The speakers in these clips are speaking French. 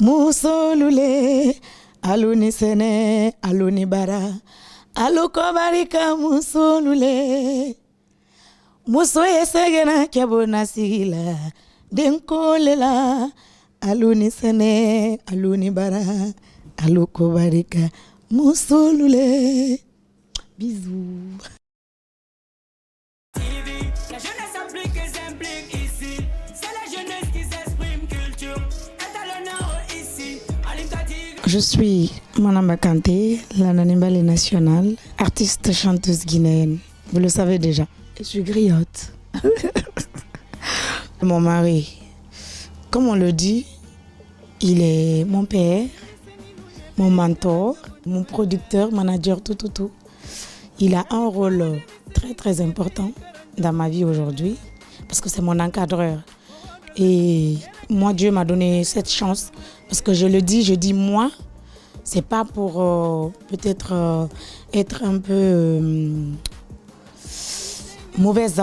Musolule, aluni sene, aluni bara, alukobarika musolule. Muso esegena kebona sigila, denkolela, aluni sene, aluni bara, alukobarika musolule. Bisous. La jeunesse applique et s'implique ici. C'est la jeunesse qui s'exprime, culture est à l'honneur ici. Je suis Manamba Kanté, la Nanimbali nationale, artiste chanteuse guinéenne. Vous le savez déjà. Je suis griotte. Mon mari, comme on le dit, il est mon père, mon mentor, mon producteur, manager, tout. Il a un rôle très important dans ma vie aujourd'hui parce que c'est mon encadreur. Et moi, Dieu m'a donné cette chance parce que je dis moi, c'est pas pour peut-être être un peu mauvaise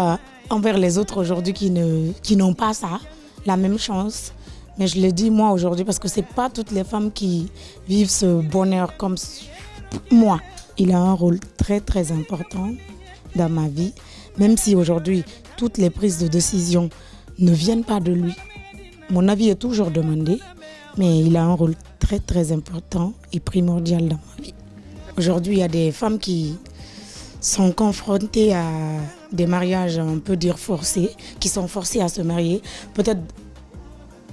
envers les autres aujourd'hui qui n'ont pas ça, la même chance. Mais je le dis moi aujourd'hui parce que c'est pas toutes les femmes qui vivent ce bonheur comme moi. Il a un rôle très important dans ma vie, même si aujourd'hui toutes les prises de décision ne viennent pas de lui. Mon avis est toujours demandé, mais il a un rôle très important et primordial dans ma vie. Aujourd'hui, il y a des femmes qui sont confrontées à des mariages, on peut dire forcés, qui sont forcées à se marier. Peut-être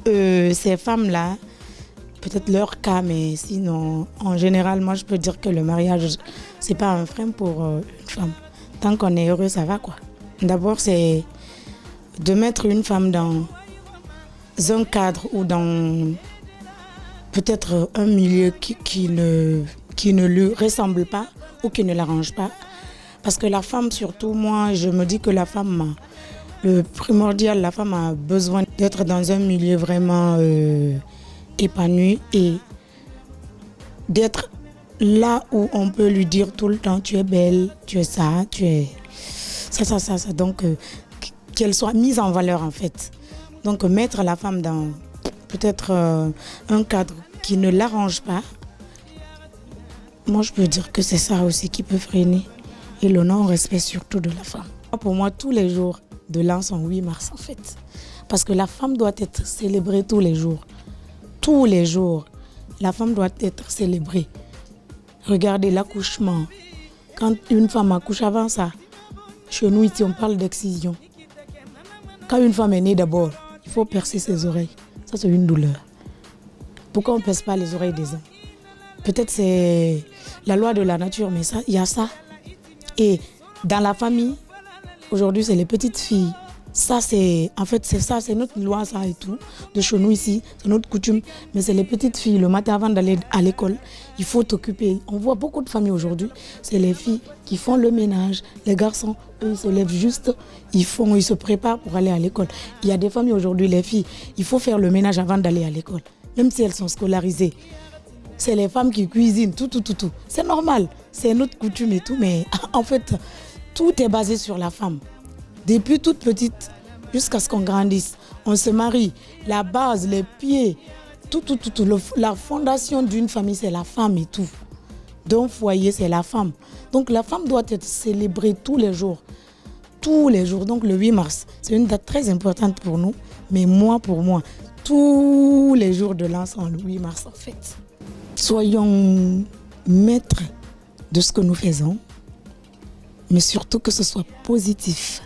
ces femmes-là, peut-être leur cas, mais sinon, en général, moi je peux dire que le mariage, c'est pas un frein pour une femme. Tant qu'on est heureux, ça va quoi. D'abord, c'est de mettre une femme dans un cadre ou dans peut-être un milieu qui ne lui ressemble pas ou qui ne l'arrange pas. Parce que la femme, surtout, moi, je me dis que la femme, le primordial, la femme a besoin d'être dans un milieu vraiment épanoui et d'être là où on peut lui dire tout le temps tu es belle, tu es ça, tu es ça. Donc qu'elle soit mise en valeur en fait. Donc mettre la femme dans peut-être un cadre qui ne l'arrange pas, moi je peux dire que c'est ça aussi qui peut freiner. Et le non-respect surtout de la femme. Pour moi, tous les jours de l'an sont 8 mars en fait. Parce que la femme doit être célébrée tous les jours. Tous les jours, la femme doit être célébrée. Regardez l'accouchement. Quand une femme accouche avant ça, chez nous ici on parle d'excision. Quand une femme est née d'abord, il faut percer ses oreilles. Ça c'est une douleur. Pourquoi on ne perce pas les oreilles des hommes? Peut-être c'est la loi de la nature, mais ça, il y a ça. Et dans la famille, aujourd'hui c'est les petites filles. Ça c'est, en fait c'est ça, c'est notre loi ça et tout, de chez nous ici, c'est notre coutume. Mais c'est les petites filles, le matin avant d'aller à l'école, il faut t'occuper. On voit beaucoup de familles aujourd'hui, c'est les filles qui font le ménage. Les garçons, eux, ils se lèvent juste, ils se préparent pour aller à l'école. Il y a des familles aujourd'hui, les filles, il faut faire le ménage avant d'aller à l'école, même si elles sont scolarisées. C'est les femmes qui cuisinent, tout. C'est normal, c'est notre coutume et tout, mais en fait, tout est basé sur la femme. Depuis toute petite, jusqu'à ce qu'on grandisse, on se marie. La base, les pieds, tout. La fondation d'une famille, c'est la femme et tout. D'un foyer, c'est la femme. Donc la femme doit être célébrée tous les jours. Tous les jours. Donc le 8 mars, c'est une date très importante pour nous. Mais pour moi, tous les jours de l'an sont le 8 mars en fait. Soyons maîtres de ce que nous faisons, mais surtout que ce soit positif.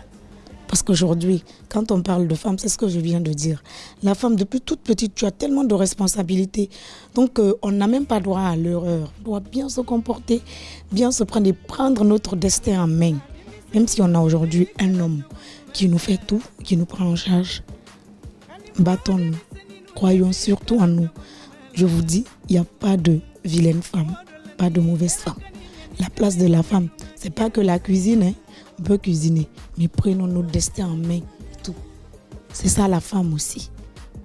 Parce qu'aujourd'hui, quand on parle de femme, c'est ce que je viens de dire. La femme, depuis toute petite, tu as tellement de responsabilités. Donc, on n'a même pas droit à l'erreur. On doit bien se comporter, bien se prendre et prendre notre destin en main. Même si on a aujourd'hui un homme qui nous fait tout, qui nous prend en charge, battons-nous. Croyons surtout en nous. Je vous dis, il n'y a pas de vilaine femme, pas de mauvaise femme. La place de la femme, c'est pas que la cuisine, hein. On peut cuisiner, mais prenons notre destin en main. Tout. C'est ça la femme aussi.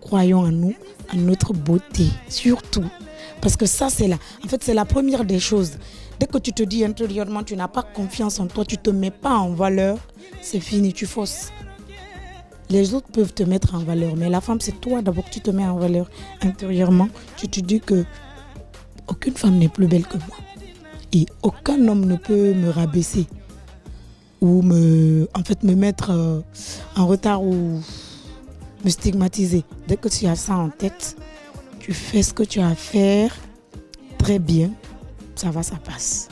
Croyons en nous, en notre beauté, surtout. Parce que ça, c'est la première des choses. Dès que tu te dis intérieurement, tu n'as pas confiance en toi, tu ne te mets pas en valeur, c'est fini, tu fausses. Les autres peuvent te mettre en valeur, mais la femme, c'est toi d'abord que tu te mets en valeur intérieurement. Tu te dis que aucune femme n'est plus belle que moi. Et aucun homme ne peut me rabaisser ou me mettre en retard ou me stigmatiser. Dès que tu as ça en tête, tu fais ce que tu as à faire très bien, ça va, ça passe.